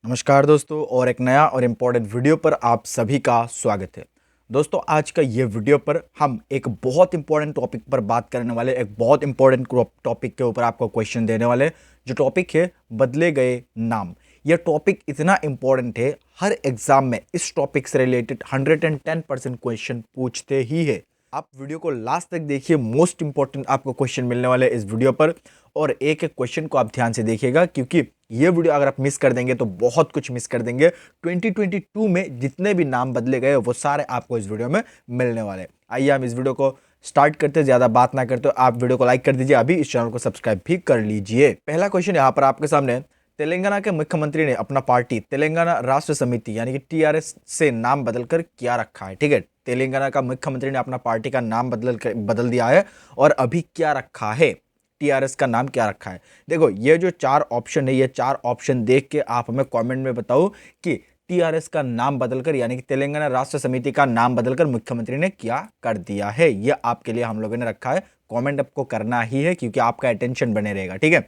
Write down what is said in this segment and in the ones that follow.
नमस्कार दोस्तों, और एक नया और इम्पोर्टेंट वीडियो पर आप सभी का स्वागत है। दोस्तों, आज का ये वीडियो पर हम एक बहुत इंपॉर्टेंट टॉपिक पर बात करने वाले, एक बहुत इंपॉर्टेंट टॉपिक के ऊपर आपको क्वेश्चन देने वाले, जो टॉपिक है बदले गए नाम। यह टॉपिक इतना इंपॉर्टेंट है, हर एग्जाम में इस टॉपिक से रिलेटेड 110% क्वेश्चन पूछते ही है। आप वीडियो को लास्ट तक देखिए, मोस्ट इंपॉर्टेंट आपको क्वेश्चन मिलने वाले इस वीडियो पर, और एक एक क्वेश्चन को आप ध्यान से देखिएगा, क्योंकि ये वीडियो अगर आप मिस कर देंगे तो बहुत कुछ मिस कर देंगे। 2022 में जितने भी नाम बदले गए वो सारे आपको इस वीडियो में मिलने वाले। आइए हम इस वीडियो को स्टार्ट करते, ज्यादा बात ना करते, आप वीडियो को लाइक कर दीजिए, अभी इस चैनल को सब्सक्राइब भी कर लीजिए। पहला क्वेश्चन यहाँ पर आपके सामने, तेलंगाना के मुख्यमंत्री ने अपना पार्टी तेलंगाना राष्ट्र समिति यानी कि टीआरएस से नाम बदलकर क्या रखा है। ठीक है, तेलंगाना का मुख्यमंत्री ने अपना पार्टी का नाम बदल दिया है, और अभी क्या रखा है, टीआरएस का नाम क्या रखा है। देखो, ये जो चार ऑप्शन है, ये चार ऑप्शन देख के आप हमें कमेंट में बताओ कि टीआरएस का नाम बदलकर यानी कि तेलंगाना राष्ट्र समिति का नाम बदलकर मुख्यमंत्री ने क्या कर दिया है। ये आपके लिए हम लोगों ने रखा है, कमेंट आपको करना ही है, क्योंकि आपका अटेंशन बने रहेगा। ठीक है,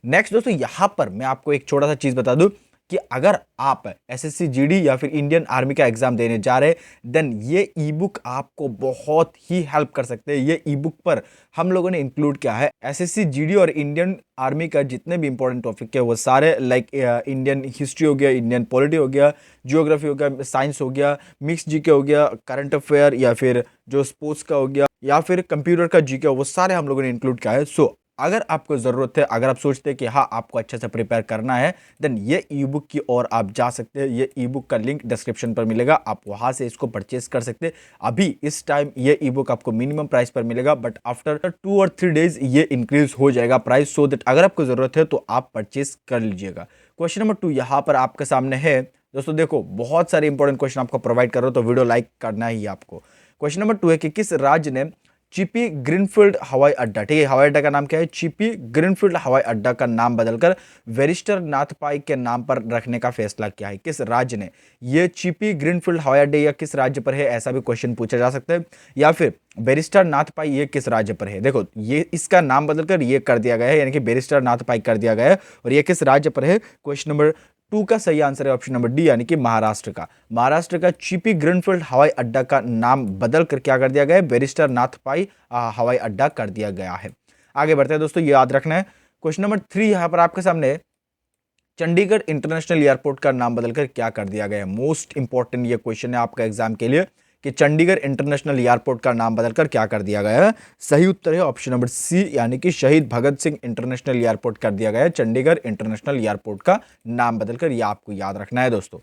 नेक्स्ट दोस्तों, यहां पर मैं आपको एक छोटा सा चीज बता दूं कि अगर आप एसएससी जीडी या फिर इंडियन आर्मी का एग्जाम देने जा रहे हैं, देन ये ई बुक आपको बहुत ही हेल्प कर सकते हैं। ये ई बुक पर हम लोगों ने इंक्लूड किया है एसएससी जीडी और इंडियन आर्मी का जितने भी इंपॉर्टेंट टॉपिक है वो सारे, लाइक इंडियन हिस्ट्री हो गया, इंडियन पॉलिटी हो गया, जियोग्राफी हो गया, साइंस हो गया, मिक्स जीके हो गया, करंट अफेयर या फिर जो स्पोर्ट्स का हो गया, या फिर कंप्यूटर का जीके, वो सारे हम लोगों ने इंक्लूड किया है। सो अगर आपको जरूरत है, अगर आप सोचते हैं कि हाँ आपको अच्छे से प्रिपेयर करना है, देन ये ई बुक की ओर आप जा सकते हैं। ये ई बुक का लिंक डिस्क्रिप्शन पर मिलेगा, आप वहां से इसको परचेज कर सकते हैं। अभी इस टाइम ये ई बुक आपको मिनिमम प्राइस पर मिलेगा, बट आफ्टर 2 और 3 डेज ये इंक्रीज हो जाएगा प्राइस, सो दैट अगर आपको जरूरत है तो आप परचेज कर लीजिएगा। क्वेश्चन नंबर 2 यहाँ पर आपके सामने है। दोस्तों देखो, बहुत सारे इंपॉर्टेंट क्वेश्चन आपको प्रोवाइड कर रहा हूं, तो वीडियो लाइक करना ही है आपको। क्वेश्चन नंबर 2 है कि किस राज्य ने चिपी ग्रीनफील्ड हवाई अड्डा, ठीक है, हवाई अड्डा का नाम क्या है, चिपी ग्रीनफील्ड हवाई अड्डा का नाम बदलकर बैरिस्टर नाथ पाई के नाम पर रखने का फैसला किया है। किस राज्य ने ये चिपी ग्रीनफील्ड हवाई अड्डे या किस राज्य पर है, ऐसा भी क्वेश्चन पूछा जा सकता है। या फिर बैरिस्टर नाथ पाई ये किस राज्य पर है। देखो, ये इसका नाम बदलकर ये कर दिया गया है, यानी कि बैरिस्टर नाथ पाई कर दिया गया है, और ये किस राज्य पर है। क्वेश्चन नंबर 2 का सही आंसर है ऑप्शन नंबर डी, यानी कि महाराष्ट्र का। महाराष्ट्र का चिपी ग्रीनफील्ड हवाई अड्डा का नाम बदल कर क्या कर दिया गया है, बैरिस्टर नाथ पाई हवाई अड्डा कर दिया गया है। आगे बढ़ते हैं दोस्तों, ये याद रखना है। क्वेश्चन नंबर 3 यहां पर आपके सामने, चंडीगढ़ इंटरनेशनल एयरपोर्ट का नाम बदलकर क्या कर दिया गया है। मोस्ट इंपॉर्टेंट ये क्वेश्चन है आपका एग्जाम के लिए, कि चंडीगढ़ इंटरनेशनल एयरपोर्ट का नाम बदलकर क्या कर दिया गया है। सही उत्तर है ऑप्शन नंबर सी, यानी कि शहीद भगत सिंह इंटरनेशनल एयरपोर्ट कर दिया गया है। चंडीगढ़ इंटरनेशनल एयरपोर्ट का नाम बदलकर, यह आपको याद रखना है दोस्तों।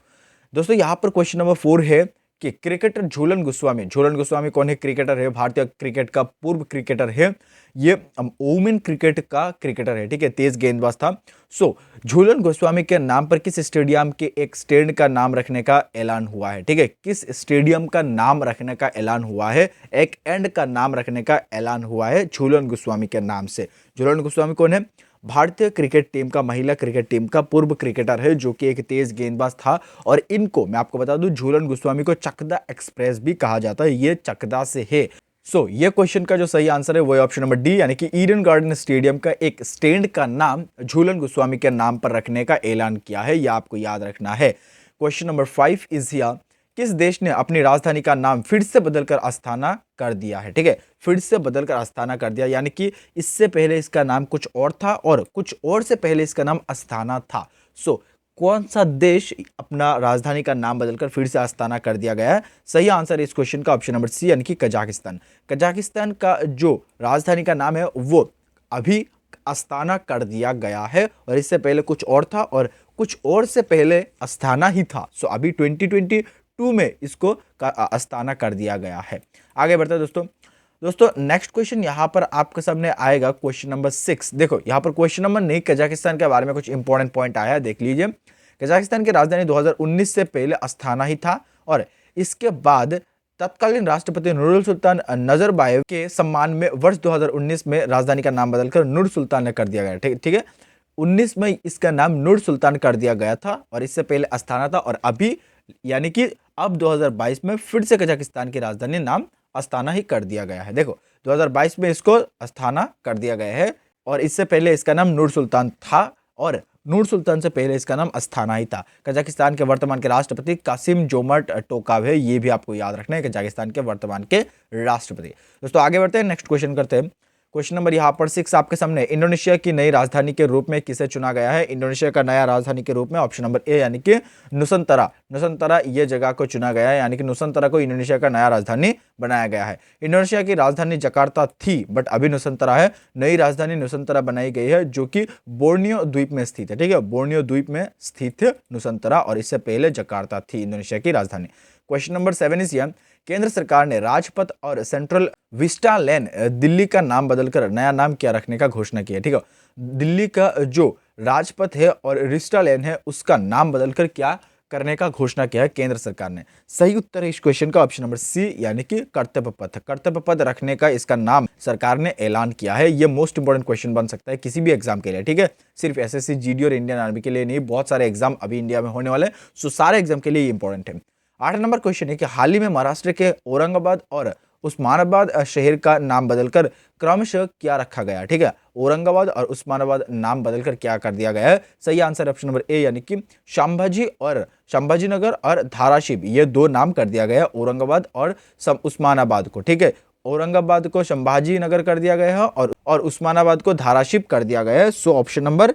दोस्तों यहां पर क्वेश्चन नंबर 4 है कि क्रिकेटर झूलन गोस्वामी, झूलन गोस्वामी कौन है, क्रिकेटर है, भारतीय क्रिकेट का पूर्व क्रिकेटर है, ये वुमेन क्रिकेट का क्रिकेटर है, ठीक है, तेज गेंदबाज था। सो झूलन गोस्वामी के नाम पर किस स्टेडियम के एक स्टैंड का नाम रखने का ऐलान हुआ है। ठीक है, किस स्टेडियम का नाम रखने का ऐलान हुआ है, एक एंड का नाम रखने का ऐलान हुआ है झूलन गोस्वामी के नाम से। झूलन गोस्वामी कौन है, भारतीय क्रिकेट टीम का, महिला क्रिकेट टीम का पूर्व क्रिकेटर है, जो कि एक तेज गेंदबाज था। और इनको मैं आपको बता दूं, झूलन गोस्वामी को चकदा एक्सप्रेस भी कहा जाता है, ये चकदा से है। सो ये क्वेश्चन का जो सही आंसर है वो है ऑप्शन नंबर डी, यानी कि ईडन गार्डन स्टेडियम का एक स्टैंड का नाम झूलन गोस्वामी के नाम पर रखने का ऐलान किया है, यह आपको याद रखना है। क्वेश्चन नंबर 5 इज हियर, किस देश ने अपनी राजधानी का नाम फिर से बदलकर अस्थाना कर दिया है। ठीक है, फिर से बदलकर अस्थाना कर दिया, यानी कि इससे पहले इसका नाम कुछ और था और कुछ और से पहले इसका नाम अस्थाना था। सो कौन सा देश अपना राजधानी का नाम बदलकर फिर से अस्थाना कर दिया गया है। सही आंसर इस क्वेश्चन का ऑप्शन नंबर सी, यानी कि कजाकिस्तान। कजाकिस्तान का जो राजधानी का नाम है वो अभी अस्थाना कर दिया गया है, और इससे पहले कुछ और था और कुछ और से पहले अस्थाना ही था। सो अभी 2022 में इसको अस्थाना कर दिया गया है। आगे बढ़ते हैं दोस्तों नेक्स्ट क्वेश्चन यहां पर आपके सामने आएगा, क्वेश्चन नंबर 6। देखो यहां पर क्वेश्चन नंबर नहीं, कजाकिस्तान के बारे में कुछ इंपॉर्टेंट पॉइंट आया है, देख लीजिए। कजाकिस्तान की राजधानी 2019 से पहले अस्थाना ही था, और इसके बाद तत्कालीन राष्ट्रपति नूरुल सुल्तान नजरबायेव के सम्मान में वर्ष 2019 में राजधानी का नाम बदलकर नूर सुल्तान ने कर दिया गया। ठीक है, 19 में इसका नाम नूर सुल्तान कर दिया गया था, और इससे पहले अस्थाना था, और अभी यानी कि अब 2022 में फिर से कजाकिस्तान की राजधानी नाम अस्थाना ही कर दिया गया है। देखो 2022 में इसको अस्थाना कर दिया गया है, और इससे पहले इसका नाम नूर सुल्तान था, और नूर सुल्तान से पहले इसका नाम अस्थाना ही था। कजाकिस्तान के वर्तमान के राष्ट्रपति कासिम जोमर्ट टोकाव है, ये भी आपको याद रखना है, कजाकिस्तान के वर्तमान के राष्ट्रपति। दोस्तों आगे बढ़ते हैं, नेक्स्ट क्वेश्चन करते हैं। क्वेश्चन नंबर यहाँ पर 6 आपके सामने, इंडोनेशिया की नई राजधानी के रूप में किसे चुना गया है? इंडोनेशिया का नया राजधानी के रूप में ऑप्शन नंबर ए यानी कि नुसंतरा, नुसंतरा ये जगह को चुना गया है, यानी कि नुसंतरा को इंडोनेशिया का नया राजधानी बनाया गया है। इंडोनेशिया की राजधानी जकार्ता थी बट अभी नुसंतरा है। नई राजधानी नुसंतरा बनाई गई है जो कि बोर्नियो द्वीप में स्थित है। ठीक है, बोर्नियो द्वीप में स्थित नुसंतरा, और इससे पहले जकार्ता थी इंडोनेशिया की राजधानी। क्वेश्चन नंबर 7 इज हियर, केंद्र सरकार ने राजपथ और सेंट्रल विस्टा लेन दिल्ली का नाम बदलकर नया नाम क्या रखने का घोषणा की है? ठीक है, दिल्ली का जो राजपथ है और विस्टा लेन है उसका नाम बदलकर क्या करने का घोषणा किया है केंद्र सरकार ने? सही उत्तर है इस क्वेश्चन का ऑप्शन नंबर सी यानी कि कर्तव्य पथ, कर्तव्य पथ रखने का इसका नाम सरकार ने ऐलान किया है। ये मोस्ट इंपोर्टेंट क्वेश्चन बन सकता है किसी भी एग्जाम के लिए। ठीक है, सिर्फ एसएससी जीडी और इंडियन आर्मी के लिए नहीं, बहुत सारे एग्जाम अभी इंडिया में होने वाले, सो सारे एग्जाम के लिए ये इंपॉर्टेंट है। 8 नंबर क्वेश्चन है कि हाल ही में महाराष्ट्र के औरंगाबाद और उस्मानाबाद शहर का नाम बदलकर क्रमशः क्या रखा गया? ठीक है, औरंगाबाद और उस्मानाबाद नाम बदलकर क्या कर दिया गया है? सही आंसर ऑप्शन नंबर ए यानी कि संभाजी नगर और धाराशिव, ये दो नाम कर दिया गया है, औरंगाबाद और उस्मानाबाद को। ठीक है, औरंगाबाद को संभाजी नगर कर दिया गया है और उस्मानाबाद को धाराशिव कर दिया गया है। So option number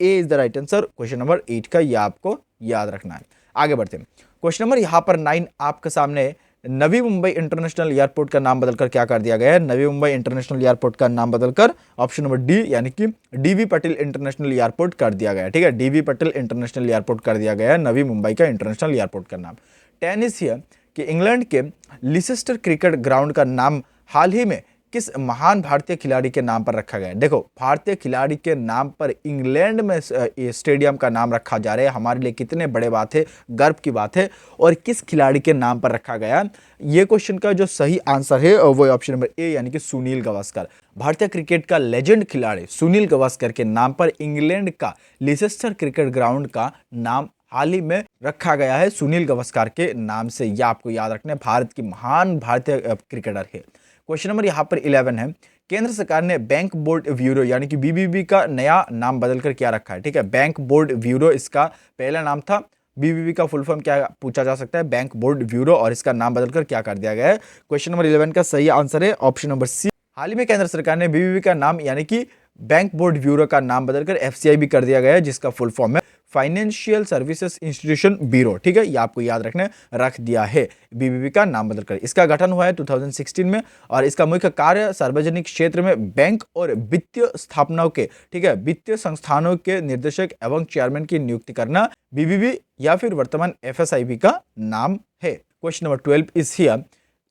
A is the right answer question number 8 का, यह आपको याद रखना है। आगे बढ़ते हैं, क्वेश्चन नंबर यहाँ पर 9 आपके सामने, नवी मुंबई इंटरनेशनल एयरपोर्ट का नाम बदलकर क्या कर दिया गया है? नवी मुंबई इंटरनेशनल एयरपोर्ट का नाम बदलकर ऑप्शन नंबर डी यानी कि डीवी पटेल इंटरनेशनल एयरपोर्ट कर दिया गया है। ठीक है, डीवी पटेल इंटरनेशनल एयरपोर्ट कर दिया गया है नवी मुंबई का इंटरनेशनल एयरपोर्ट का नाम। 10 इज हियर कि इंग्लैंड के लिसेस्टर क्रिकेट ग्राउंड का नाम हाल ही में किस महान भारतीय खिलाड़ी के नाम पर रखा गया है? देखो, भारतीय खिलाड़ी के नाम पर इंग्लैंड में स्टेडियम का नाम रखा जा रहा है, हमारे लिए कितने बड़े बात है, गर्व की बात है। और किस खिलाड़ी के नाम पर रखा गया? ये क्वेश्चन का जो सही आंसर है वो ऑप्शन नंबर ए यानी कि सुनील गावस्कर। भारतीय क्रिकेट का लेजेंड खिलाड़ी सुनील गावस्कर के नाम पर इंग्लैंड का लिसेस्टर क्रिकेट ग्राउंड का नाम हाल ही में रखा गया है सुनील गावस्कर के नाम से। यह आपको याद रखना है, भारत की महान भारतीय क्रिकेटर है। क्वेश्चन नंबर यहाँ पर 11 है, केंद्र सरकार ने बैंक बोर्ड ब्यूरो यानी कि बीबीबी का नया नाम बदलकर क्या रखा है? ठीक है, बैंक बोर्ड ब्यूरो इसका पहला नाम था, बीबीबी का फुल फॉर्म क्या पूछा जा सकता है? बैंक बोर्ड ब्यूरो, और इसका नाम बदलकर क्या कर दिया गया है? क्वेश्चन नंबर 11 का सही आंसर है ऑप्शन नंबर सी। हाल ही में केंद्र सरकार ने बीबीबी का नाम यानी कि बैंक बोर्ड ब्यूरो का नाम बदलकर एफसीआई भी कर दिया गया है, जिसका फुल फॉर्म है फाइनेंशियल सर्विसेज इंस्टीट्यूशन ब्यूरो। ठीक है, ये आपको याद रखना, रख दिया है बीबीबी का नाम बदलकर। इसका गठन हुआ है 2016 में और इसका मुख्य कार्य सार्वजनिक क्षेत्र में बैंक और वित्तीय स्थापनाओं के, ठीक है, वित्तीय संस्थानों के निर्देशक एवं चेयरमैन की नियुक्ति करना बीबीबी या फिर वर्तमान एफएसआईबी का नाम है। क्वेश्चन नंबर 12 इज हियर,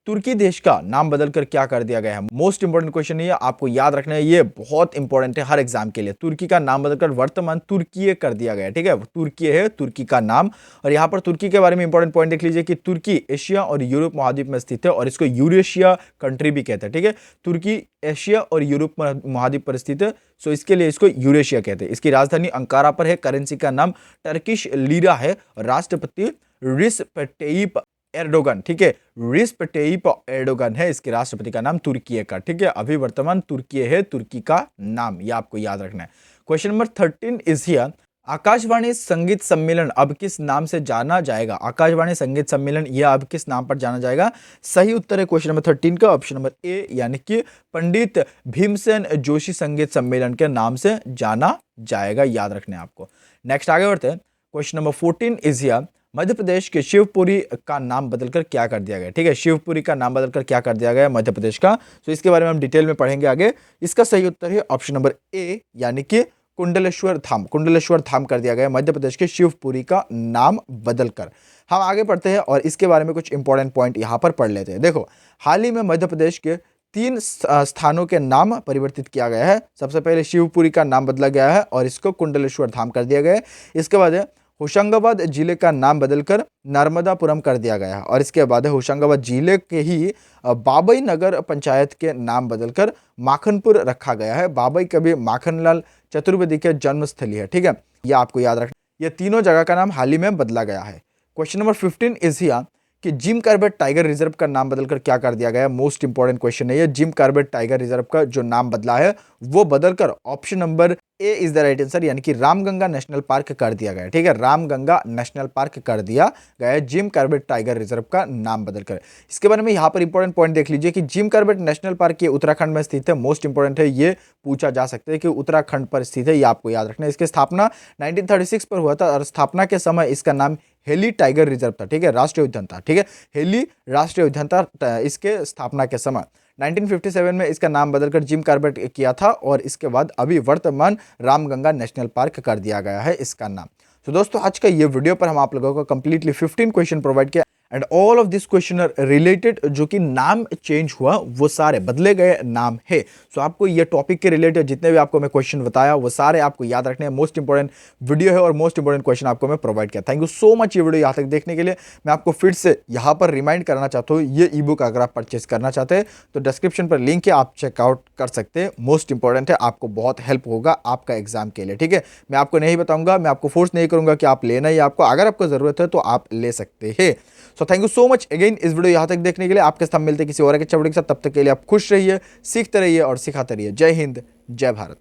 तुर्की देश का नाम बदलकर क्या कर दिया गया है? मोस्ट इंपोर्टेंट क्वेश्चन है, आपको याद रखना है, ये बहुत इंपॉर्टेंट है हर एग्जाम के लिए। तुर्की का नाम बदलकर वर्तमान तुर्की कर दिया गया है। ठीक है, तुर्की है तुर्की का नाम। और यहाँ पर तुर्की के बारे में इंपॉर्टेंट पॉइंट देख लीजिए कि तुर्की एशिया और यूरोप महाद्वीप में स्थित है और इसको यूरेशिया कंट्री भी कहते हैं। ठीक है, तुर्की एशिया और यूरोप महाद्वीप पर स्थित है, सो इसके लिए इसको यूरेशिया कहते हैं। इसकी राजधानी अंकारा पर है, करेंसी का नाम टर्किश लीरा है, राष्ट्रपति रिसेप एर्डोगन, ठीक है, रिसेप टैयिप एर्डोगन है इसके राष्ट्रपति का नाम, तुर्की का। ठीक है, अभी वर्तमान तुर्की है तुर्की का नाम, ये आपको याद रखना है। Question number 13 is here, Akashvani संगीत सम्मेलन अब किस नाम से जाना जाएगा? आकाशवाणी संगीत सम्मेलन यह अब किस नाम पर जाना जाएगा? सही उत्तर है क्वेश्चन नंबर 13 का ऑप्शन नंबर ए यानी कि पंडित भीमसेन जोशी संगीत सम्मेलन के नाम से जाना जाएगा, याद रखना है आपको। नेक्स्ट आगे बढ़ते हैं, question number 14 is here, Madhya Pradesh के शिवपुरी का नाम बदलकर क्या कर दिया गया? ठीक है, शिवपुरी का नाम बदलकर क्या कर दिया गया मध्य प्रदेश का? तो इसके बारे में हम डिटेल में पढ़ेंगे आगे। इसका सही उत्तर है ऑप्शन नंबर ए यानी कि कुंडलेश्वर धाम, कुंडलेश्वर धाम कर दिया गया मध्य प्रदेश के शिवपुरी का नाम बदलकर। हम आगे बढ़ते हैं और इसके बारे में कुछ इंपॉर्टेंट पॉइंट यहाँ पर पढ़ लेते हैं। देखो, हाल ही में मध्य प्रदेश के 3 स्थानों के नाम परिवर्तित किया गया है। सबसे पहले शिवपुरी का नाम बदला गया है और इसको कुंडलेश्वर धाम कर दिया गया है। इसके बाद होशंगाबाद जिले का नाम बदलकर नर्मदापुरम कर दिया गया है और इसके बाद होशंगाबाद जिले के ही बाबई नगर पंचायत के नाम बदलकर माखनपुर रखा गया है। बाबई कभी माखनलाल चतुर्वेदी के जन्मस्थली है। ठीक है, यह आपको याद रखना, ये तीनों जगह का नाम हाल ही में बदला गया है। क्वेश्चन नंबर 15 इज हियर कि जिम कॉर्बेट टाइगर रिजर्व का नाम बदलकर क्या कर दिया गया? मोस्ट इंपॉर्टेंट क्वेश्चन है ये। जिम कॉर्बेट टाइगर रिजर्व का जो नाम बदला है वो बदलकर option number A is the right answer, यानी कि रामगंगा नेशनल पार्क कर दिया गया। ठीक है, रामगंगा नेशनल पार्क कर दिया गया है जिम कॉर्बेट टाइगर रिजर्व का नाम बदलकर। इसके बारे में यहाँ पर इंपॉर्टेंट पॉइंट देख लीजिए कि जिम कॉर्बेट नेशनल पार्क ये उत्तराखंड में स्थित है। मोस्ट इंपॉर्टेंट है, ये पूछा जा सकता है कि उत्तराखंड पर स्थित है, ये आपको याद रखना है। इसकी स्थापना 1936 पर हुआ था और स्थापना के समय इसका नाम हेली टाइगर रिजर्व था। ठीक है, राष्ट्रीय उद्यान था। ठीक है, हेली राष्ट्रीय उद्यान था इसके स्थापना के समय। 1957 में इसका नाम बदलकर जिम कॉर्बेट किया था और इसके बाद अभी वर्तमान रामगंगा नेशनल पार्क कर दिया गया है इसका नाम। तो दोस्तों आज का ये वीडियो पर हम आप लोगों को कंप्लीटली 15 क्वेश्चन प्रोवाइड किया and all of this question are related, जो कि नाम चेंज हुआ वो सारे बदले गए नाम है। सो आपको ये टॉपिक के रिलेटेड जितने भी आपको मैं क्वेश्चन बताया वो सारे आपको याद रखने हैं। मोस्ट इंपॉर्टेंट वीडियो है और मोस्ट इंपॉर्टेंट क्वेश्चन आपको मैं प्रोवाइड किया। थैंक यू सो मच ये वीडियो यहाँ तक देखने के लिए। मैं आपको फिर से यहाँ पर रिमाइंड करना चाहता हूँ, ये ई बुक अगर आप परचेस करना चाहते हैं तो डिस्क्रिप्शन पर लिंक है, आप चेकआउट कर सकते हैं। मोस्ट इंपॉर्टेंट है, आपको बहुत हेल्प होगा आपका एग्जाम के लिए। ठीक है, मैं आपको नहीं बताऊंगा, मैं आपको फोर्स नहीं करूंगा कि आप लेना ही आपको, अगर आपको जरूरत है तो आप ले सकते हैं। So thank you so much again इस वीडियो यहाँ तक देखने के लिए। आपके साथ मिलते हैं किसी और एक अच्छा वीडियो के साथ, तब तक के लिए आप खुश रहिए, सीखते रहिए और सिखाते रहिए। जय हिंद, जय भारत।